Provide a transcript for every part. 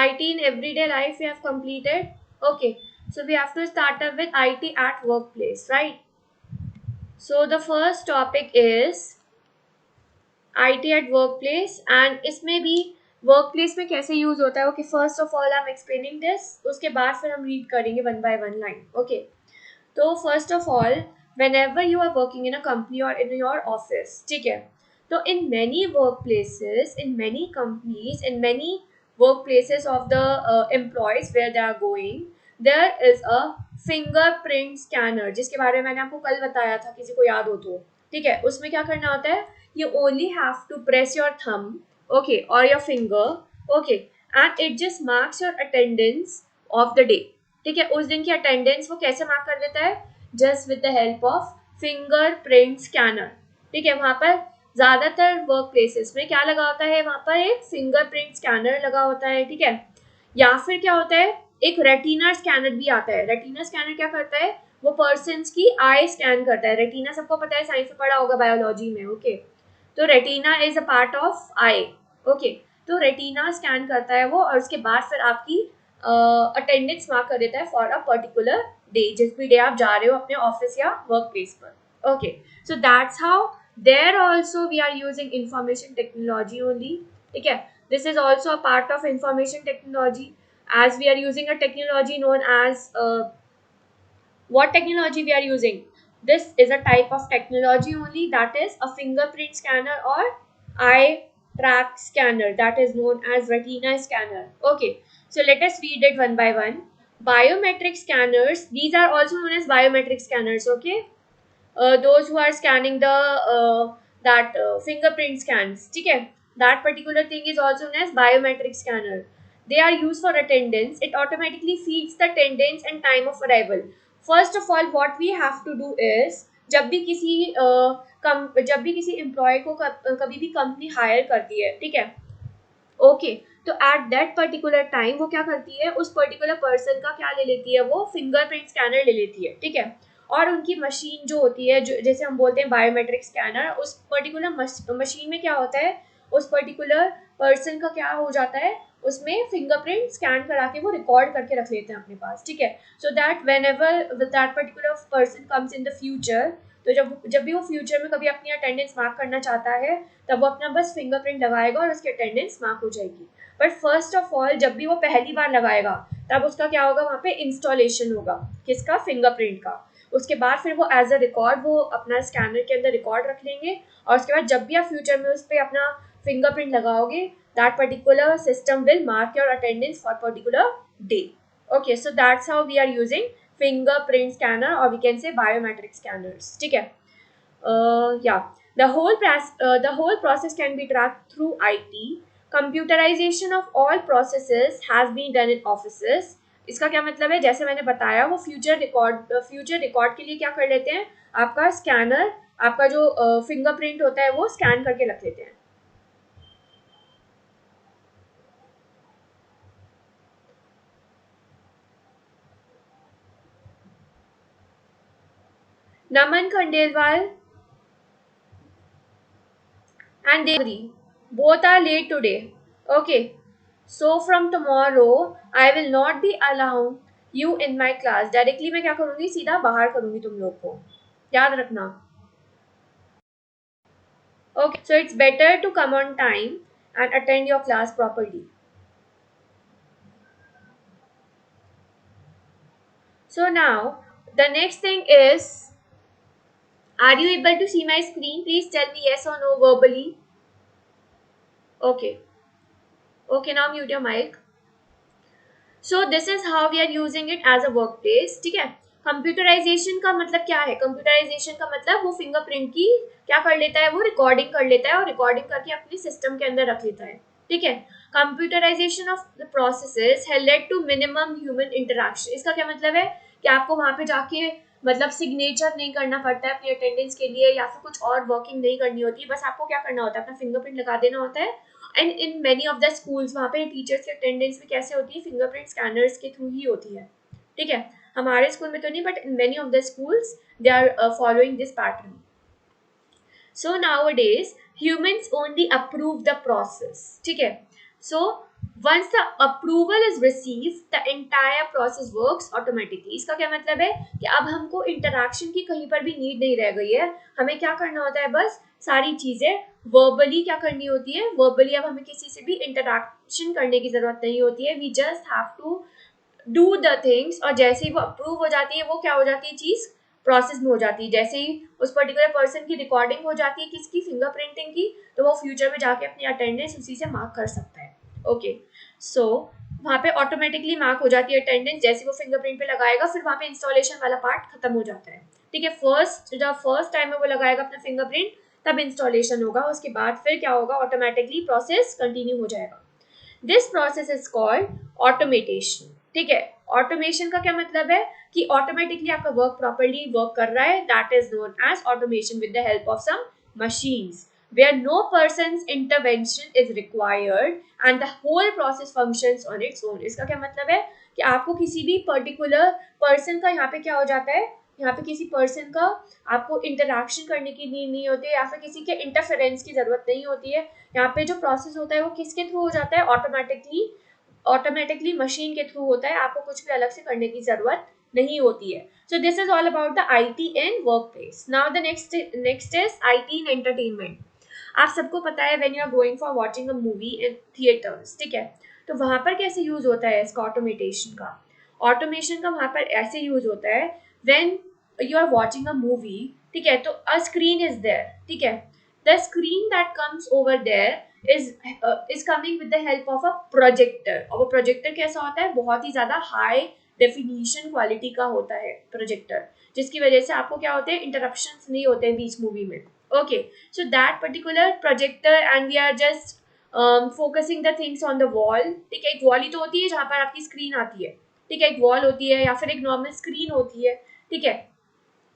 IT in everyday life we have completed. Okay, so we have to start up with IT at workplace, right? So the first topic is IT at workplace and इसमें भी workplace में कैसे use होता है. Okay, first of all I am explaining this, उसके बाद फिर हम रीड करेंगे one by one line. Okay, तो first of all, whenever you are working in a company or in your office, ठीक है, तो in many workplaces, in many companies, in many workplaces of the employees where they are going, there is a fingerprint scanner जिसके बारे में मैंने आपको कल बताया था, किसी को याद हो तो. ठीक है, उसमें क्या करना होता है, you only have to press your thumb, okay, or your finger, okay, and it just marks your attendance of the day. ठीक है, उस दिन की अटेंडेंस वो कैसे मार्क कर देता है, just with the help of fingerprint scanner. ठीक है, वहां पर ज्यादातर वर्क प्लेसेस में क्या लगा होता है, वहां पर एक फिंगरप्रिंट स्कैनर लगा होता है. ठीक है, या फिर क्या होता है, एक रेटिना स्कैनर भी आता है. रेटिना स्कैनर क्या करता है, वो पर्सन की आई स्कैन करता है. रेटिना सबको पता है, साइंस में पढ़ा होगा बायोलॉजी में. ओके, तो retina is a part of I. Okay, तो रेटिना स्कैन करता है वो, और उसके बाद फिर आपकी अटेंडेंस मार्क कर देता है फॉर अ पर्टिकुलर डे, जिस भी डे आप जा रहे हो अपने ऑफिस या वर्क प्लेस पर. Okay, so that's how there also we are using information technology only. ठीक है, this is also a part of information technology, as we are using a technology known as what technology we are using. This is a type of technology only, that is a fingerprint scanner or eye track scanner, that is known as retina scanner. Okay, so let us read it one by one. Biometric scanners, these are also known as biometric scanners. Okay, those who are scanning the that fingerprint scans. ठीक है, that particular thing is also known as biometric scanner. They are used for attendance. It automatically feeds the attendance and time of arrival. First of all, what we have to do is, जब भी किसी employ को कभी भी company hire करती है, ठीक है, ओके, तो एट दैट पर्टिकुलर टाइम वो क्या करती है, उस पर्टिकुलर पर्सन का क्या ले लेती है, वो फिंगरप्रिंट स्कैनर ले लेती है. ठीक है, और उनकी मशीन जो होती है, जो जैसे हम बोलते हैं बायोमेट्रिक स्कैनर, उस पर्टिकुलर मशीन में क्या होता है, उस पर्टिकुलर पर्सन का क्या हो जाता है, उसमें फिंगरप्रिंट स्कैन करा के वो रिकॉर्ड करके रख लेते हैं अपने पास. ठीक है, so that when ever that particular person comes in the future, तो जब भी वो फ्यूचर में कभी अपनी अटेंडेंस मार्क करना चाहता है, तब वो अपना बस फिंगरप्रिंट लगाएगा और उसकी अटेंडेंस मार्क हो जाएगी. बट फर्स्ट ऑफ ऑल, जब भी वो पहली बार लगाएगा, तब उसका क्या होगा, वहाँ पे इंस्टॉलेशन होगा, किसका, फिंगरप्रिंट का. उसके बाद फिर वो एज अ रिकॉर्ड वो अपना स्कैनर के अंदर रिकॉर्ड रख लेंगे, और उसके बाद जब भी आप फ्यूचर में उस पर अपना फिंगरप्रिंट लगाओगे, that particular system will mark your attendance for particular day. Okay, so that's how we are using fingerprint scanner, or we can say biometric scanners. ठीक है, yeah, the whole process can be tracked through IT. Computerization of all processes has been done in offices. इसका क्या मतलब है, जैसे मैंने बताया, वो फ्यूचर रिकॉर्ड के लिए क्या कर लेते हैं, आपका स्कैनर, आपका जो फिंगरप्रिंट होता है वो स्कैन करके रख लेते हैं. नमन Khandelwal and Devri, both are late today. Okay, so from tomorrow I will not be allowing you in my class. Directly मैं क्या करूँगी, सीधा बाहर करूँगी तुम लोग को, याद रखना. Okay, so it's better to come on time and attend your class properly. So now the next thing is, are you able to see my screen? Please tell me yes or no verbally. Okay. Okay, now mute your mic. So this is how we are using it as a work place. ठीक है, computerisation का मतलब क्या है, computerisation का मतलब वो fingerprint की क्या कर लेता है, वो रिकॉर्डिंग कर लेता है, और रिकॉर्डिंग करके अपने सिस्टम के अंदर रख लेता है. ठीक है, computerisation of the processes has led to minimum human interaction. इसका क्या मतलब है, कि आपको वहां पे जाके मतलब सिग्नेचर नहीं करना पड़ता है अपनी अटेंडेंस के लिए, या फिर कुछ और वर्किंग नहीं करनी होती है, बस आपको क्या करना होता है, अपना फिंगरप्रिंट लगा देना होता है. And in many of the schools वहाँ पे टीचर्स की अटेंडेंस भी कैसे होती है, फिंगरप्रिंट स्कैनर्स के थ्रू ही होती है. ठीक है, हमारे स्कूल में तो नहीं, but in many of the schools they are following this pattern. So nowadays humans only approve the process. ठीक है, So once the approval is received, the entire process works automatically. इसका क्या मतलब है कि अब हमको इंटरैक्शन की कहीं पर भी नीड नहीं रह गई है. हमें क्या करना होता है, बस सारी चीजें वर्बली क्या करनी होती है, वर्बली अब हमें किसी से भी इंटरैक्शन करने की जरूरत नहीं होती है. We just have to do the things, और जैसे ही वो अप्रूव हो जाती है वो क्या हो जाती है, चीज प्रोसेस में हो जाती है. जैसे ही उस पर्टिकुलर पर्सन की रिकॉर्डिंग हो जाती है किसकी, फिंगरप्रिंटिंग की, तो वो फ्यूचर में जाके अपनी अटेंडेंस उसी से मार्क कर सकता है. ओके, सो वहाँ पे ऑटोमेटिकली मार्क हो जाती है अटेंडेंस. जैसे वो फिंगरप्रिंट पे लगाएगा फिर वहाँ पे इंस्टॉलेशन वाला पार्ट खत्म हो जाता है. ठीक है, जब फर्स्ट टाइम में वो लगाएगा अपना फिंगरप्रिंट तब इंस्टॉलेशन होगा, उसके बाद फिर क्या होगा, ऑटोमेटिकली प्रोसेस कंटिन्यू हो जाएगा. This process is called automation. ठीक है, ऑटोमेशन का क्या मतलब है कि ऑटोमेटिकली आपका वर्क प्रॉपर्ली वर्क कर रहा है. That is known as automation with the help of some machines where no person's intervention is required and the whole process functions on its own. इसका क्या मतलब है कि आपको किसी भी पर्टिकुलर पर्सन का यहाँ पे क्या हो जाता है, यहाँ पे किसी पर्सन का आपको इंटरैक्शन करने की नीड नहीं होती है, या फिर किसी के इंटरफेरेंस की जरूरत नहीं होती है. यहाँ पे जो प्रोसेस होता है वो किसके थ्रू हो जाता है, ऑटोमेटिकली मशीन के थ्रू होता है. आपको कुछ भी अलग से करने की जरूरत नहीं होती है. So this is all about the IT in workplace. Now the next is IT in entertainment. आप सबको पता है when you are going for watching a movie in theaters, ठीक है, तो वहाँ पर कैसे यूज होता है इसका ऑटोमेटेशन का. ऑटोमेशन का वहाँ पर ऐसे यूज होता है when you are watching a movie, ठीक है, तो a screen is there, ठीक है, the screen that comes over there is coming with the help of a projector. और वो प्रोजेक्टर कैसा होता है, बहुत ही ज्यादा हाई डेफिनेशन क्वालिटी का होता है प्रोजेक्टर, जिसकी वजह से आपको क्या होते हैं, इंटरप्शंस नहीं होते हैं बीच मूवी में. Okay, so that particular projector and we are just focusing the things on the wall. ठीक है, एक वॉल ही तो होती है जहाँ पर आपकी स्क्रीन आती है. ठीक है, एक वॉल होती है या फिर एक नॉर्मल स्क्रीन होती है. ठीक है,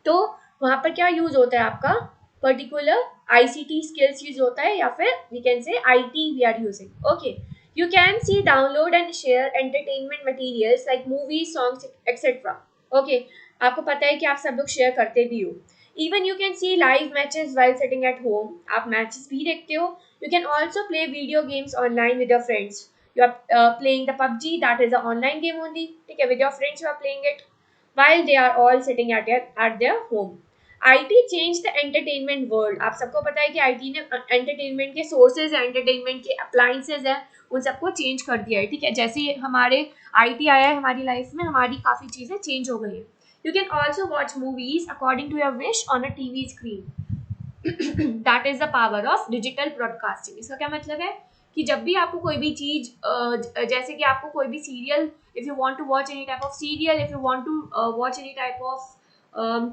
तो वहाँ पर क्या यूज होता है, आपका पर्टिकुलर आईसीटी स्किल्स यूज होता है, या फिर we can say IT we are using. Okay, you can see, download and share entertainment materials like movies, songs, etc. Okay, आपको पता है कि आप सब लोग शेयर करते भी हो. Even you can see live matches while sitting at home. आप मैचेस भी देखते हो. You can also play video games online with your friends. You are playing the PUBG, that is an online game only. ठीक है, with your friends you are playing it while they are all sitting at their home. IT changed the entertainment world. आप सबको पता है कि IT ने entertainment के sources है, entertainment के appliances है, उन सबको चेंज कर दिया है. ठीक है, जैसे हमारे IT आया है हमारी लाइफ में, हमारी काफ़ी चीज़ें चेंज हो गई हैं. You can also watch movies according to your wish on a TV screen. That is the power of digital broadcasting. इसका क्या मतलब है कि जब भी आपको कोई भी चीज, जैसे कि आपको कोई भी serial, if you want to watch any type of serial, if you want to watch any type of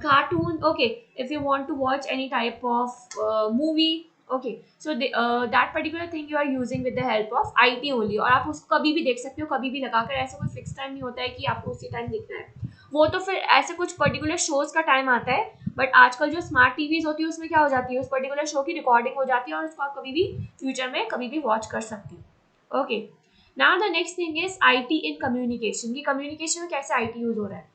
cartoon, okay, if you want to watch any type of movie, okay, so that particular thing you are using with the help of IT only. और आप उसको कभी भी देख सकते हो, कभी भी लगाकर. ऐसा कोई फिक्स टाइम नहीं होता है कि आपको उसी टाइम देखना है. वो तो फिर ऐसे कुछ पर्टिकुलर शोज का टाइम आता है, बट आजकल जो स्मार्ट टीवीज होती है उसमें क्या हो जाती है, उस पर्टिकुलर शो की रिकॉर्डिंग हो जाती है और उसको आप कभी भी फ्यूचर में कभी भी वॉच कर सकते हो. Okay, now the next thing is IT in communication. की कम्युनिकेशन में कैसे IT यूज हो रहा है.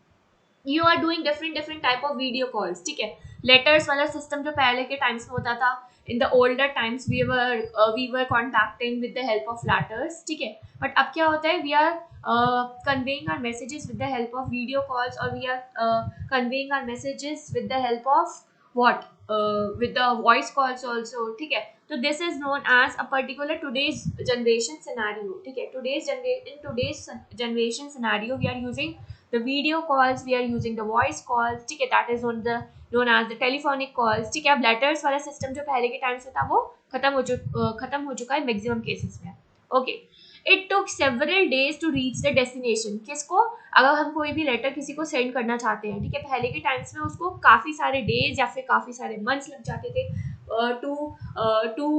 You are doing different type of video calls. ठीक है, लेटर्स वाला सिस्टम जो पहले के टाइम्स में होता था, in the older times we were contacting with the help of letters. ठीक है, बट अब क्या होता है, वी आर conveying our messages with the help of video calls, or we are conveying our messages with the help of what, with the voice calls also. ठीक है, तो this is known as a particular today's generation scenario. ठीक है, in today's generation scenario we are using the video calls, we are using the voice calls. ठीक है, that is known as the telephonic calls. ठीक है, अब letters वाला system जो पहले के टाइम से था वो खत्म हो चुका है मैक्सिमम केसेस में. Okay, it took several days to reach the destination. किसको, अगर हम कोई भी लेटर किसी को सेंड करना चाहते हैं, ठीक है, पहले के टाइम्स में उसको काफ़ी सारे डेज या फिर काफ़ी सारे मंथ्स लग जाते थे to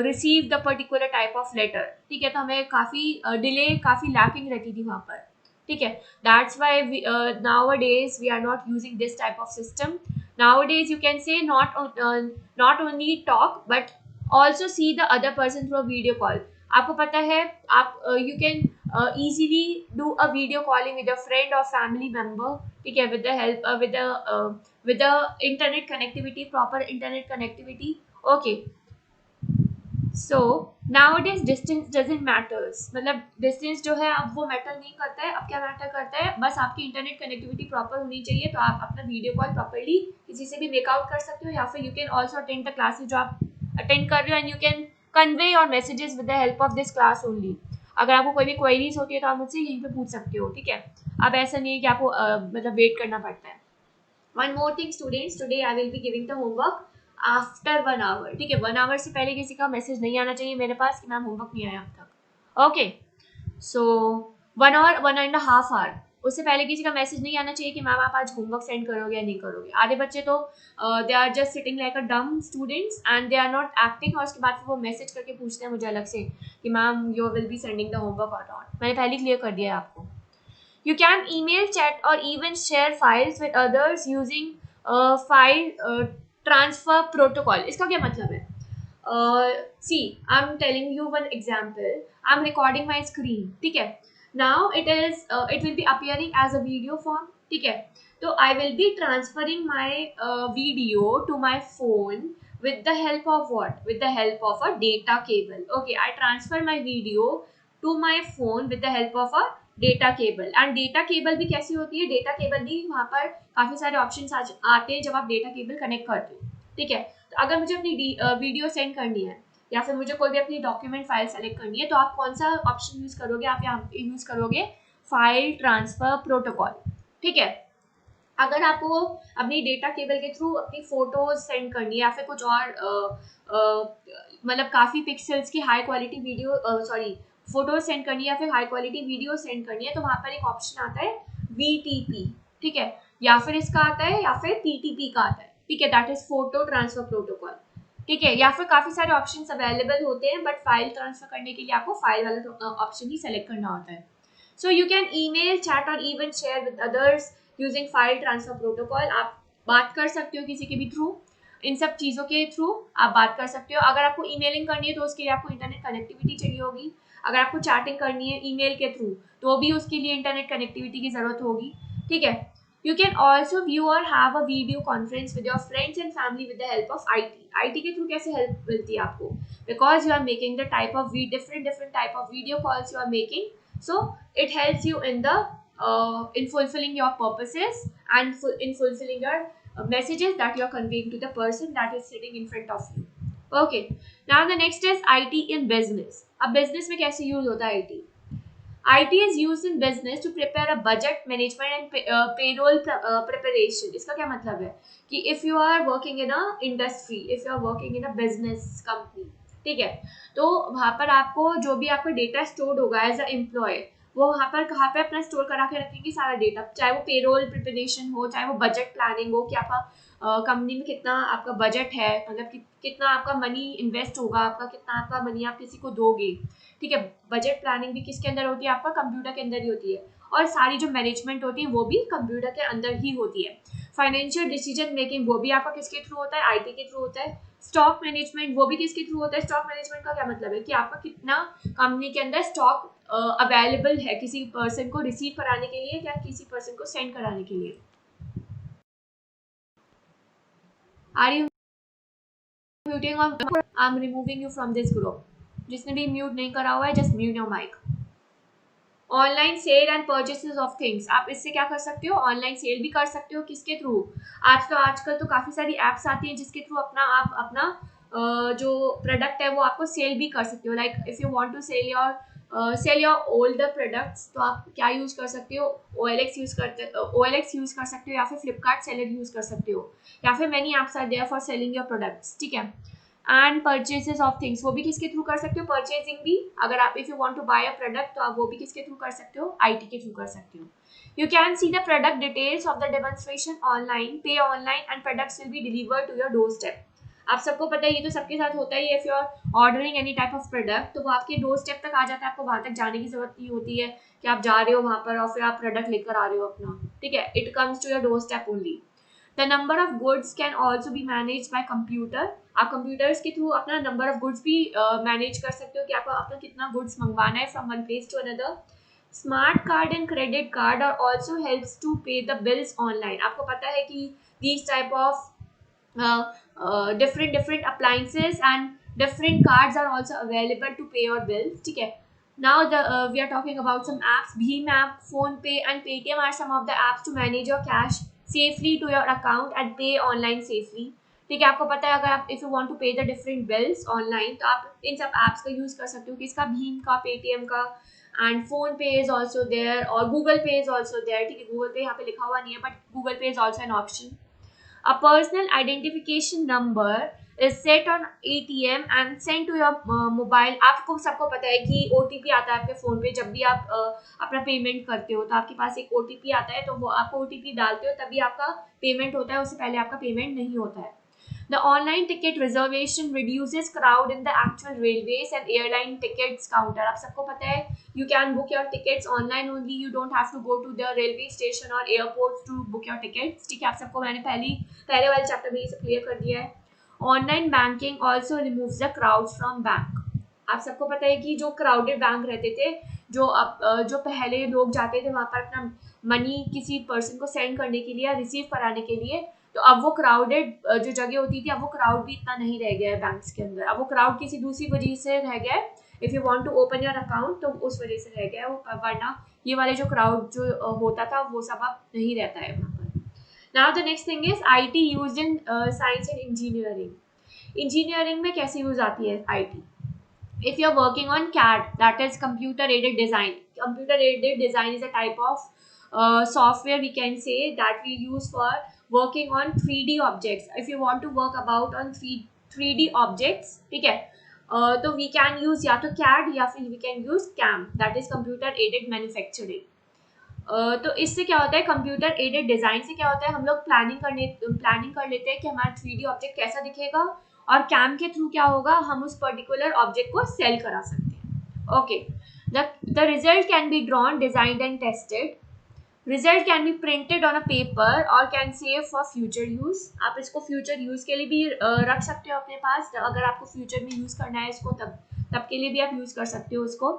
receive the particular type of letter. ठीक है, तो हमें काफ़ी डिले, काफ़ी लैकिंग रहती थी वहाँ पर. ठीक है, that's why nowadays we are not using this type of system. Nowadays you can say not only talk but also see the other person through a video call. आपको पता है, आप you can easily do a video calling with a friend or family member. ठीक है, with the help with the internet connectivity, proper internet connectivity. Okay, so nowadays distance doesn't matters, मतलब distance जो है अब वो मैटर नहीं करता है, अब क्या मैटर करता है, बस आपकी इंटरनेट कनेक्टिविटी प्रॉपर होनी चाहिए। तो आप अपना वीडियो कॉल प्रॉपरली किसी से भी मेकआउट कर सकते हो, या फिर you can also attend the classes जो आप अटेंड कर रहे हो, and you can convey your messages with the help of this class only. अगर आपको कोई भी क्वेरीज होती है तो आप मुझसे यहीं पे पूछ सकते हो, ठीक है। अब ऐसा नहीं है कि आपको मतलब वेट करना पड़ता है। One more thing students, today I will be giving the homework after 1 hour, ठीक है। 1 आवर से पहले किसी का मैसेज नहीं आना चाहिए मेरे पास कि मैम होमवर्क नहीं आया अब तक, ओके। सो 1 आवर, 1.5 आवर, उससे पहले किसी का मैसेज नहीं आना चाहिए कि मैम आप आज होमवर्क सेंड करोगे या नहीं करोगे। आधे बच्चे तो they are just sitting like a dumb students and they are not acting, और उसके बाद फिर वो मैसेज करके पूछते हैं मुझे अलग से कि ma'am you will be sending the homework और नॉट। मैंने पहले क्लियर कर दिया है आपको। You can email, chat, or even share files with others using file transfer protocol. इसका क्या मतलब है? See, I'm telling you one example. I'm recording my screen, ठीक है? Now it will be appearing as a video form, ठीक है? तो I will be transferring my video to my phone with the help of what? With the help of a data cable. Okay, I transfer my video to my phone with the help of a data cable. And data cable भी कैसी होती है, data cable भी वहाँ पर काफ़ी सारे option आते हैं जब आप डेटा केबल कनेक्ट करते हो, ठीक है। तो अगर मुझे अपनी वीडियो सेंड करनी है या फिर मुझे कोई भी अपनी डॉक्यूमेंट फाइल सेलेक्ट करनी है, तो आप कौन सा ऑप्शन यूज़ करोगे? आप यहाँ पे यूज़ करोगे फाइल ट्रांसफर प्रोटोकॉल, ठीक है। अगर आपको अपनी डेटा केबल के थ्रू अपनी फोटोज सेंड करनी है या फिर कुछ और मतलब काफ़ी पिक्सल्स की high quality video sorry photo send करनी है या फिर हाई क्वालिटी वीडियो सेंड करनी है, तो वहाँ पर एक ऑप्शन आता है VTP, ठीक है, या फिर इसका आता है या फिर PTP का आता है, ठीक है, that is photo transfer protocol, ठीक है। या फिर काफ़ी सारे ऑप्शंस अवेलेबल होते हैं, बट फाइल ट्रांसफर करने के लिए आपको फाइल वाला ऑप्शन ही सेलेक्ट करना होता है। So you can email, chat और even share with others using file transfer protocol. आप बात कर सकते हो किसी के भी थ्रू, इन सब चीज़ों के थ्रू आप बात कर सकते हो। अगर आपको ईमेलिंग करनी है तो उसके लिए आपको इंटरनेट कनेक्टिविटी चाहिए होगी। अगर आपको चैटिंग करनी है ईमेल के थ्रू तो भी उसके लिए इंटरनेट कनेक्टिविटी की ज़रूरत होगी, ठीक है। यू कैन ऑल्सो व्यू और have a video conference with your friends and family with the help of IT के थ्रू कैसे हेल्प मिलती है आपको? Because you are making the type of different type of video calls you are making, so it helps you in the in fulfilling your purposes and in fulfilling your messages that you are conveying to the person that is sitting in front of you. Okay, now the next is IT in business. अब business में कैसे use होता है IT? IT is used in business to prepare a budget management and payroll preparation. इसका क्या मतलब है कि if you are working in a industry, if you are working in a business company, ठीक है, तो वहाँ पर आपको जो भी आपका डेटा स्टोर होगा एज अ एम्प्लॉय, वो वहाँ पर कहाँ पे अपना स्टोर करा के रखेंगे सारा डेटा, चाहे वो पेरोल प्रिपरेशन हो, चाहे वो बजट प्लानिंग हो कि आपका कंपनी में कितना आपका बजट है, मतलब कितना आपका मनी इन्वेस्ट होगा, आपका कितना आपका मनी आप किसी को दोगे, ठीक है। बजट प्लानिंग भी किसके अंदर होती है? आपका कंप्यूटर के अंदर ही होती है, और सारी जो मैनेजमेंट होती है वो भी कंप्यूटर के अंदर ही होती है। फाइनेंशियल डिसीजन मेकिंग वो भी आपका किसके थ्रू होता है? IT के थ्रू होता है। स्टॉक मैनेजमेंट वो भी किसके थ्रू होता है? स्टॉक मैनेजमेंट का क्या मतलब है कि आपका कितना कंपनी के अंदर स्टॉक अवेलेबल है किसी पर्सन को रिसीव कराने के लिए या किसी पर्सन को सेंड कराने के लिए। Are you muting? I am removing you from this group. जिसने भी म्यूट नहीं करा हुआ है just mute your mic. Online sale and purchases of things, आप इससे क्या कर सकते हो? ऑनलाइन सेल भी कर सकते हो। किसके थ्रू? आजकल तो काफ़ी सारी एप्स आती हैं जिसके थ्रू आप अपना जो प्रोडक्ट है वो आपको सेल भी कर सकते हो। Like if you want to sell your older products, तो आप क्या यूज़ कर सकते हो? OLX यूज़ कर सकते हो, या फिर फ्लिपकार्ट सेलर यूज़ कर सकते हो, या फिर many apps are there for selling your products, ठीक है। एंड परचेजेस ऑफ थिंग्स वो भी किसके थ्रू कर सकते हो? परचेजिंग भी, अगर आप if you want to buy a product तो आप वो भी किसके थ्रू कर सकते हो? IT के थ्रू कर सकते हो। You can see the product details of the demonstration online, pay online and products will be delivered to your door step. आप सबको पता है, ये तो सबके साथ होता है। If you are ordering any type of product तो वो आपके डोर स्टेप तक आ जाता है, आपको वहाँ तक जाने की जरूरत नहीं होती है कि आप जा रहे हो वहाँ पर और फिर आप प्रोडक्ट लेकर आ रहे हो अपना, ठीक है। It comes to your door step only. The number of goods can also be manage by computer. आप कंप्यूटर्स के थ्रू अपना नंबर ऑफ गुड्स भी मैनेज कर सकते हो कि आपको अपना कितना गुड्स मंगवाना है from one place to another. Smart card and credit card are also helps to pay the bills online. आपको पता है कि these type of different appliances and Different cards are also available to pay your bills. ठीक है. Now we are talking about some apps. Bheem app, PhonePe and Paytm are some of the apps to manage your cash safely to your account and pay online safely. ठीक है. आपको पता है अगर आप if you want to pay the different bills online तो आप इन सब apps का use कर सकते हो. किसका? भीम का, Paytm का, and PhonePe is also there और Google Pay is also there. ठीक है. Google Pay यहाँ पे लिखा हुआ नहीं है but Google Pay is also an option. A personal identification number is set on ATM and sent to your mobile. आपको सबको पता है कि OTP आता है आपके फ़ोन पे जब भी आप अपना पेमेंट करते हो तो आपके पास एक OTP आता है तो वो आपको OTP डालते हो तभी आपका पेमेंट होता है, उससे पहले आपका पेमेंट नहीं होता है. The online ticket reservation reduces crowd in the actual railways and airline tickets counter. आप सबको पता है you can book your tickets online only. You don't have to go to the railway station or airports to book your tickets. ठीक है, आप सबको मैंने पहले वाले चैप्टर में ये सब क्लियर कर दिया है. Online banking also removes the crowd from bank. आप सबको पता है कि जो क्राउडेड बैंक रहते थे, जो पहले लोग जाते थे वहाँ पर अपना मनी किसी पर्सन को सेंड करने के लिए या रिसीव कराने के लिए, तो अब वो क्राउडेड जो जगह होती थी अब वो क्राउड भी इतना नहीं रह गया है बैंक्स के अंदर. अब वो क्राउड किसी दूसरी वजह से रह गया है. If you want to open your account तो उस वजह से रह गया है वो, वरना ये वाले जो क्राउड जो होता था वो सब अब नहीं रहता है वहाँ पर. Now the next thing is IT used in science and engineering. Engineering में कैसे यूज आती है IT? If you are working on CAD, that is computer aided design. Computer aided design is a type of software we can say that we use for working on 3D objects. If you want to work about on 3D objects, ठीक है, तो we can use या तो CAD या फिर we can use CAM, that is computer aided manufacturing. तो इससे क्या होता है, कंप्यूटर एडेड डिज़ाइन से क्या होता है, हम लोग प्लानिंग कर लेते हैं कि हमारा 3D ऑब्जेक्ट कैसा दिखेगा और कैम के थ्रू क्या होगा, हम उस पर्टिकुलर ऑब्जेक्ट को सेल करा सकते हैं. Okay, the result can be drawn, designed and tested. Result can be printed on a paper और can save for future use. आप इसको फ्यूचर यूज के लिए भी रख सकते हो अपने पास. अगर आपको फ्यूचर में यूज करना है इसको तब के लिए भी आप यूज कर सकते हो उसको.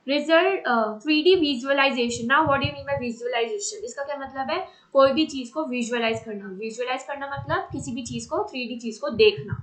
Result 3D visualisation. Now what do you mean by visualisation? इसका क्या मतलब है, कोई भी चीज को विजुअलाइज करना. विजुअलाइज करना मतलब किसी भी चीज को 3D चीज को देखना.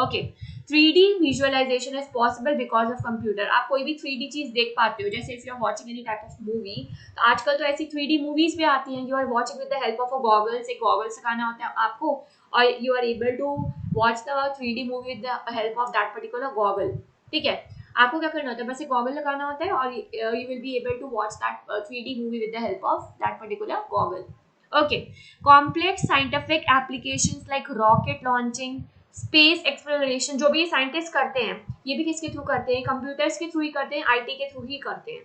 Okay, 3D visualisation is possible because of computer. आप कोई भी 3D चीज देख पाते हो, जैसे if you are watching any type of movie, तो आजकल तो ऐसी 3D मूवीज भी आती हैं. You are watching with the help of a goggles. एक गॉगल्स लगाना होता है आपको और you are able to watch the 3D movie with the help of that particular goggle. ठीक है, आपको क्या करना होता है, बस एक गॉगल लगाना होता है और you will be able to watch that 3D movie with the help of that particular goggle. Okay, complex scientific applications like rocket launching, space exploration, जो भी ये साइंटिस्ट करते हैं ये भी किसके थ्रू करते हैं, कंप्यूटर्स के थ्रू ही करते हैं, IT के थ्रू ही करते हैं.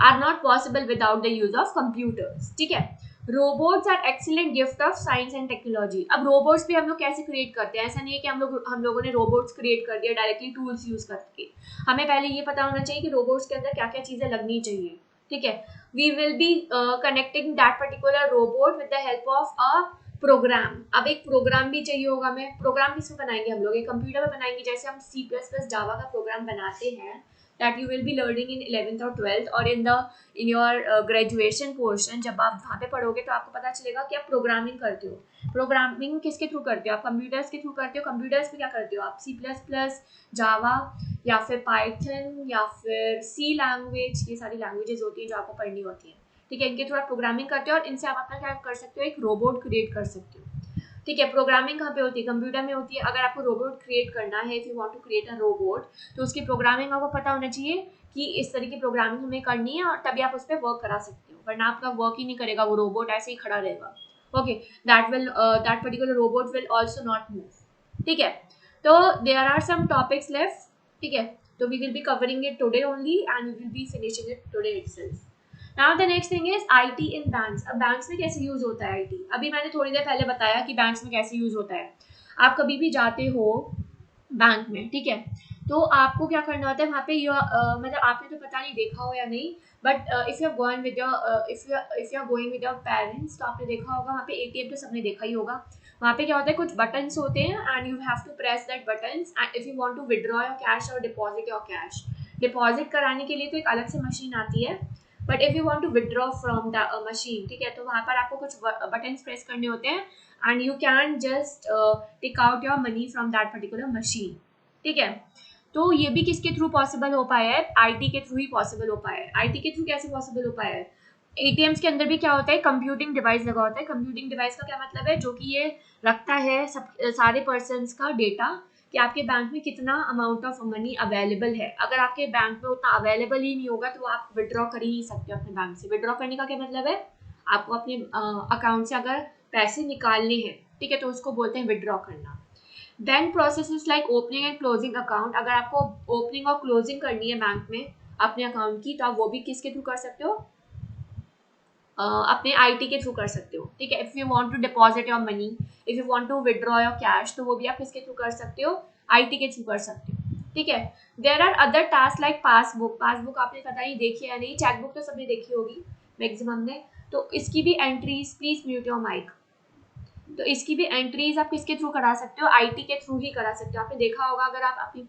Are not possible without the use of computers. ठीक है, robots are excellent gift of science and technology. अब रोबोट्स भी हम लोग कैसे क्रिएट करते हैं, ऐसा नहीं है कि हम लोगों ने रोबोट्स क्रिएट कर दिया डायरेक्टली टूल्स यूज करके. हमें पहले ये पता होना चाहिए कि रोबोट्स के अंदर क्या क्या चीजें लगनी चाहिए. ठीक है, we will be connecting that particular robot with the help of a program. अब एक प्रोग्राम भी चाहिए होगा. हमें प्रोग्राम किसमें बनाएंगे, हम लोग एक कंप्यूटर में बनाएंगे. जैसे हम C++ जावा का प्रोग्राम बनाते हैं, that you will be learning in 11th और 12th और in your graduation portion. जब आप वहाँ पे पढ़ोगे तो आपको पता चलेगा कि आप प्रोग्रामिंग करते हो. प्रोग्रामिंग किसके थ्रू करते हो, आप कंप्यूटर्स के थ्रू करते हो. कंप्यूटर्स पे क्या करते हो आप, C++, जावा या फिर पाइथन या फिर C लैंग्वेज, ये सारी लैंग्वेजेस होती हैं जो आपको पढ़नी होती हैं. ठीक है, इनके थ्रू आप प्रोग्रामिंग करते हो और इनसे आप अपना क्या कर सकते हो, एक रोबोट क्रिएट कर सकते हो. ठीक है, प्रोग्रामिंग कहाँ पे होती है, कंप्यूटर में होती है. अगर आपको रोबोट क्रिएट करना है, if you want to create a robot, तो उसकी प्रोग्रामिंग आपको पता होना चाहिए कि इस तरह की प्रोग्रामिंग हमें करनी है और तभी आप उस पर वर्क करा सकते हो, वरना आपका वर्क ही नहीं करेगा, वो रोबोट ऐसे ही खड़ा रहेगा. Okay, that particular robot will also not move. ठीक है, तो there are some topics left. ठीक है, तो we will be covering it today only and we will be finishing it today itself. Now the next thing is IT in banks. अब banks में कैसे use होता है IT? अभी मैंने थोड़ी देर पहले बताया कि बैंक्स में कैसे यूज होता है. आप कभी भी जाते हो बैंक में, ठीक है, तो आपको क्या करना होता है वहाँ पे मतलब आपने तो पता नहीं देखा हो या नहीं, but if you are going with your if you are going with your parents, तो आपने देखा होगा वहाँ पे ATM तो सबने देखा ही होगा. वहाँ पे क्या होता है, कुछ बटन्स होते हैं and you have to press that buttons and if you want to withdraw your cash और डिपॉजिट योर कैश. डिपॉजिट कराने के लिए तो एक अलग से मशीन आती है, but if you want to withdraw from the machine, ठीक है, तो वहाँ पर आपको कुछ बटन्स प्रेस करने होते हैं and you can just take out your money from that particular machine. ठीक है। तो ये भी किसके थ्रू पॉसिबल हो पाया है? आईटी के थ्रू ही पॉसिबल हो पाया है। आईटी के थ्रू कैसे पॉसिबल हो पाया है? एटीएम्स के अंदर भी क्या होता है? कंप्यूटिंग डिवाइस लगा होता है। कंप्यूटिंग डिवाइस का क्या मतलब है? जो कि ये रखता है सब सारे पर्सन्स का डेटा कि आपके बैंक में कितना अमाउंट ऑफ मनी अवेलेबल है। अगर आपके बैंक में उतना अवेलेबल ही नहीं होगा तो आप विड्रॉ कर ही नहीं सकते अपने बैंक से। विड्रॉ करने का क्या मतलब है? आपको अपने अकाउंट से अगर पैसे निकालने हैं, ठीक है, तो उसको बोलते हैं विड्रॉ करना। Then process like opening and closing account. अगर आपको ओपनिंग और क्लोजिंग करनी है बैंक में अपने अकाउंट की, तो आप वो भी किसके थ्रू कर सकते हो? अपने आईटी के थ्रू कर सकते हो। ठीक है। If you want to deposit your money, if you want to withdraw your cash, तो वो भी आप किसके थ्रू कर सकते हो? आईटी के थ्रू कर सकते हो। ठीक है। There are other task like passbook. Passbook आपने पता नहीं देखी है या नहीं, चेकबुक तो सबने देखी होगी मैक्सिमम ने। तो इसकी भी entries, please mute your mic. तो इसकी भी एंट्रीज आप किसके थ्रू करा सकते हो? आईटी के थ्रू ही करा सकते हो। आपने देखा होगा अगर आप अपनी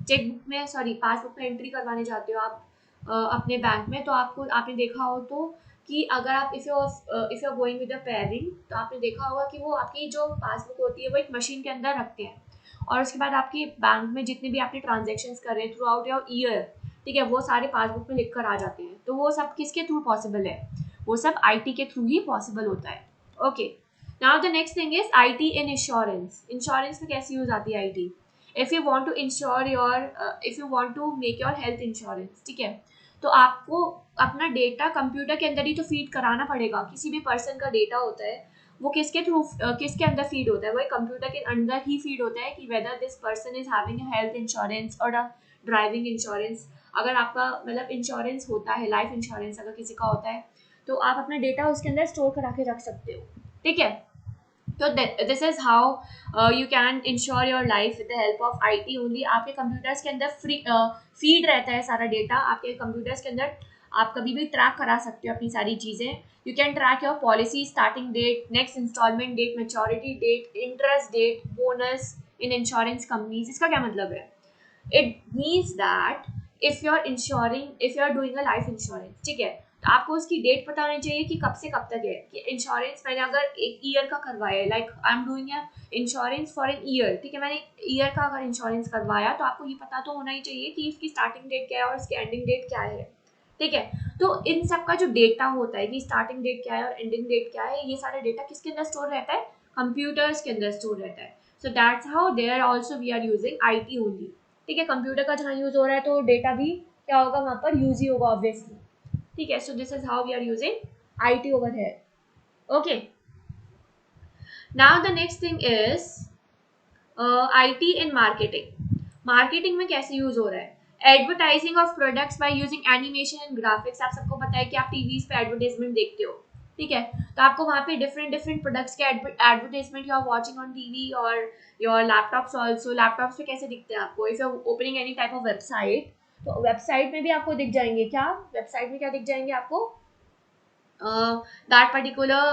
चेकबुक में, सॉरी, पासबुक में एंट्री करवाने जाते हो आप अपने बैंक में, तो आपको, आपने देखा हो तो कि अगर आप if you are going with a parent, तो आपने देखा होगा कि वो आपकी जो पासबुक होती है वो एक मशीन के अंदर रखते हैं, और उसके बाद आपके बैंक में जितने भी आपने ट्रांजेक्शन्स कर रहे हैं थ्रू आउट योर ईयर, ठीक है, वो सारे पासबुक में लिख कर आ जाते हैं। तो वो सब किसके थ्रू पॉसिबल है? वो सब आईटी के थ्रू ही पॉसिबल होता है। Okay. Now the next thing is IT in insurance. Insurance में कैसे यूज आती है IT? If you want to insure your, if you want to make your health insurance, ठीक है, तो आपको अपना डेटा कंप्यूटर के अंदर ही तो फीड कराना पड़ेगा। किसी भी पर्सन का डेटा होता है वो किसके थ्रू, किसके अंदर फीड होता है? वो कंप्यूटर के अंदर ही फीड होता है कि whether this person is having a health insurance और अ ड्राइविंग इंश्योरेंस। अगर आपका मतलब इंश्योरेंस होता है, लाइफ इंश्योरेंस अगर किसी का होता है, तो आप अपना डेटा उसके अंदर स्टोर करा के रख सकते हो। ठीक है। तो this is how you can ensure your life with the help of IT only. आपके कंप्यूटर्स के अंदर फ्री फीड रहता है सारा डेटा आपके कंप्यूटर्स के अंदर। आप कभी भी ट्रैक करा सकते हो अपनी सारी चीज़ें। You can track your policy, starting date, next instalment date, maturity date, interest date, bonus in insurance companies. इसका क्या मतलब है? It means that if you are doing a life insurance, ठीक है, तो आपको उसकी डेट पता होनी चाहिए कि कब से कब तक है। कि इंश्योरेंस मैंने अगर एक ईयर का करवाया है, like I am doing insurance for an year, ठीक है, मैंने ईयर का अगर इंश्योरेंस करवाया, तो आपको ये पता तो होना ही चाहिए कि इसकी स्टार्टिंग डेट क्या है और इसकी एंडिंग डेट क्या है। ठीक है। तो इन सब का जो डेटा होता है कि स्टार्टिंग डेट क्या है और एंडिंग डेट क्या है, ये सारा डेटा किसके अंदर स्टोर रहता है? कंप्यूटर्स के अंदर स्टोर रहता है। So that's how there also we are using IT only. ठीक है। कंप्यूटर का जहाँ यूज हो रहा है तो डेटा भी क्या होगा? वहाँ पर यूज ही होगा ऑब्वियसली। ठीक है। So this is how we are using IT over here. Okay. Now the next thing is IT in marketing. Marketing में कैसे यूज हो रहा है? Advertising of products by using animation and graphics. आप सबको पता है कि आप टीवीज पे एडवर्टाइजमेंट देखते हो, ठीक है, तो आपको वहाँ पे डिफरेंट डिफरेंट प्रोडक्ट्स के advertisement you are watching on TV और योर लैपटॉप्स ऑल्सो। लैपटॉप्स पे कैसे दिखते हैं आपको? If you are opening any type of website, तो वेबसाइट में भी आपको दिख जाएंगे। क्या वेबसाइट में क्या दिख जाएंगे आपको? That particular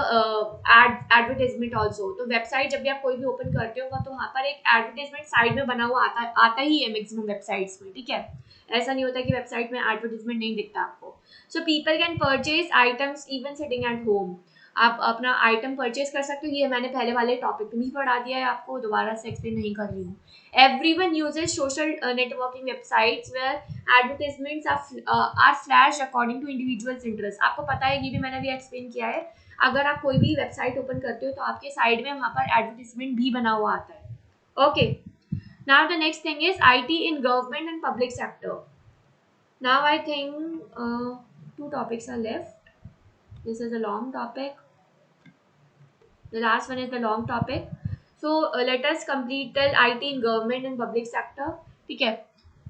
advertisement also. तो वेबसाइट जब भी आप कोई भी ओपन करते हो तो वहाँ पर एक एडवर्टाइजमेंट साइड में बना हुआ आता ही है मैक्सिमम वेबसाइट्स में। ठीक है। ऐसा नहीं होता कि वेबसाइट में एडवर्टाइजमेंट नहीं दिखता आपको। So people can purchase items even sitting at home. आप अपना आइटम परचेज कर सकते हो। ये मैंने पहले वाले टॉपिक में ही पढ़ा दिया है, आपको दोबारा से एक्सप्लेन नहीं कर रही हूँ। Everyone uses social networking websites where advertisements are flashed according to individuals' interest. आपको पता है, ये भी मैंने अभी एक्सप्लेन किया है। अगर आप कोई भी वेबसाइट ओपन करते हो तो आपके साइड में वहाँ पर एडवर्टिजमेंट भी बना हुआ आता है। Okay. Now the next thing is IT in government and public sector. Now I think two topics are left. This is a long topic. The last one is the long topic. So let us complete the IT in government and public sector. ठीक है।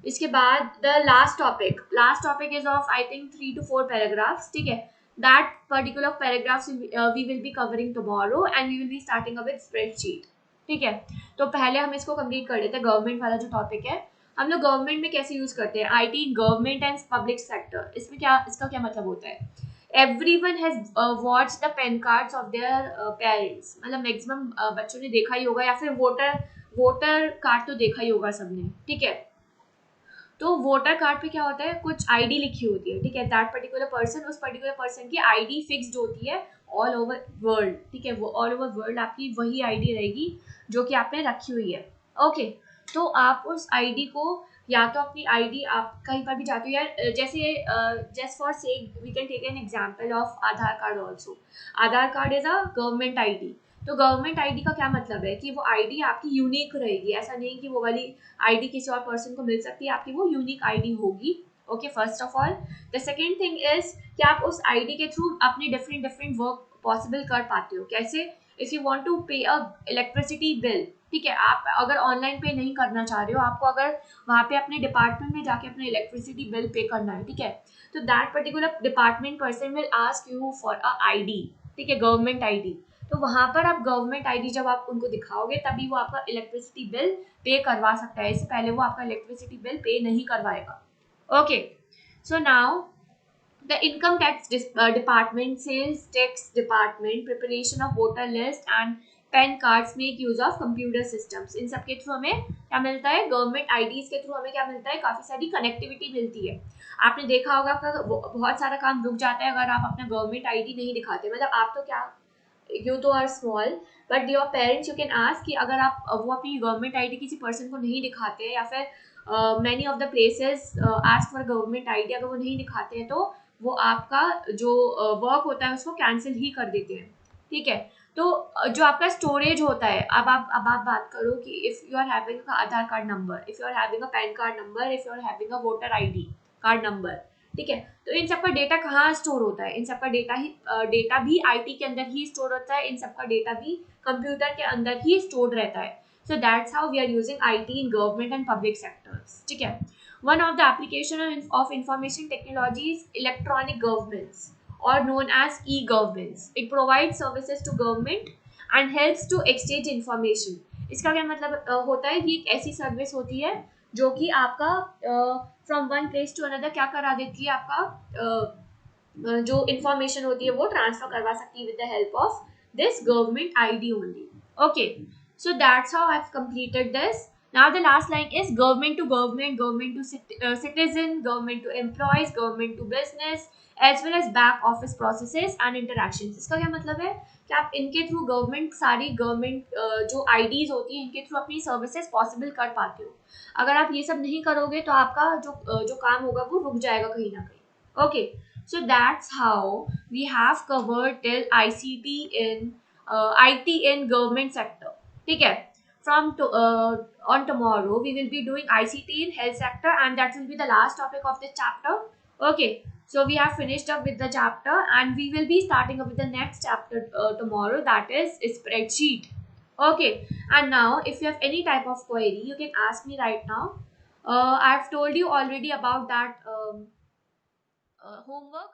इसके बाद the last topic is of I think 3 to 4 paragraphs. ठीक है। That particular paragraphs we will be covering tomorrow and we will be starting up with spreadsheet. ठीक है। तो पहले हम इसको कंप्लीट कर लेते हैं। गवर्नमेंट वाला जो टॉपिक है, हम लोग गवर्नमेंट में कैसे यूज करते हैं IT, government and public sector. इसमें क्या, इसका क्या मतलब होता है? Everyone has watched the pen cards of their parents. मतलब मैक्सिमम बच्चों ने देखा ही होगा, या फिर वोटर कार्ड तो देखा ही होगा सबने। ठीक है। तो वोटर कार्ड पे क्या होता है? कुछ आईडी लिखी होती है। ठीक है। दैट पर्टिकुलर पर्सन, उस पर्टिकुलर पर्सन की आईडी फिक्स्ड होती है ऑल ओवर वर्ल्ड। ठीक है। वो ऑल ओवर वर्ल्ड आपकी वही आईडी रहेगी जो कि आपने रखी हुई है। ओके। तो आप उस आईडी को या तो अपनी आईडी आप कहीं पर भी जाते हो यार, जैसे just for sake we can take an example of Aadhaar card also. Aadhaar card is a government ID. तो गवर्नमेंट आईडी का क्या मतलब है कि वो आईडी आपकी यूनिक रहेगी, ऐसा नहीं कि वो वाली आईडी किसी और पर्सन को मिल सकती है, आपकी वो यूनिक आईडी होगी। Okay, first of all the second thing is कि आप उस आईडी के थ्रू अपनी डिफरेंट डिफरेंट वर्क पॉसिबल कर पाते हो। कैसे? इफ यू वांट टू पे अ इलेक्ट्रिसिटी बिल, ठीक है, आप अगर ऑनलाइन पे नहीं करना चाह रहे हो, आपको अगर वहाँ पे अपने डिपार्टमेंट में जाके अपने इलेक्ट्रिसिटी बिल पे करना है, ठीक है, तो that particular department person will ask you for a ID, ठीक है, गवर्नमेंट आईडी। तो वहाँ पर आप गवर्नमेंट आईडी जब आप उनको दिखाओगे तभी वो आपका इलेक्ट्रिसिटी बिल पे करवा सकता है, इससे पहले वो आपका इलेक्ट्रिसिटी बिल पे नहीं करवाएगा। Okay, so now the income tax department, sales tax department, preparation of voter list and PAN cards make use of computer systems. इन सब के थ्रू हमें क्या मिलता है? गवर्नमेंट आईडीज के थ्रू हमें क्या मिलता है? काफी सारी कनेक्टिविटी मिलती है। आपने देखा होगा कि बहुत सारा काम रुक जाता है अगर आप अपना गवर्नमेंट आईडी नहीं दिखाते। मतलब आप तो क्या, यू तो are small but your parents you can ask कि अगर आप वो अपनी गवर्नमेंट आईडी किसी पर्सन को नहीं दिखाते हैं या फिर many of the places ask for government ID, अगर वो नहीं दिखाते हैं तो वो आपका जो वर्क होता है उसको कैंसिल ही कर देते हैं। ठीक है, तो जो आपका स्टोरेज होता है, अब आप बात करो कि if you are having a Aadhaar card number, if you are having a PAN card number, if you are having a voter ID card number, ठीक है, तो इन सबका डेटा कहाँ स्टोर होता है? इन सबका डेटा भी आईटी के अंदर ही स्टोर होता है, इन सबका डेटा भी कंप्यूटर के अंदर ही स्टोर रहता है। So that's how we are using IT in government and public sectors. ठीक है, one of the application of information technology is electronic governments or known as e-governments. It provides services to government and helps to exchange information. इसका क्या मतलब होता है? ये एक ऐसी सर्विस होती है जो कि आपका from one place to another क्या करा देती है, आपका जो इंफॉर्मेशन होती है वो ट्रांसफर करवा सकती है with the help of this government ID only. Okay, so that's how I've completed this. Now the last line is government to government, government to citizen, government to employees, government to business, as well as back office processes and interactions. इसका क्या मतलब है कि आप इनके through government, सारी government जो IDs होती हैं इनके थ्रू अपनी सर्विसेज पॉसिबल कर पाते हो। अगर आप ये सब नहीं करोगे तो आपका जो काम होगा वो रुक जाएगा कहीं ना कहीं। Okay, so that's how we have covered till ICT in IT in government sector. ठीक है, from on tomorrow we will be doing ICT in health sector and that will be the last topic of this chapter. Okay, so we have finished up with the chapter and we will be starting up with the next chapter tomorrow, that is spreadsheet. Okay, and now if you have any type of query you can ask me right now. I've told you already about that homework.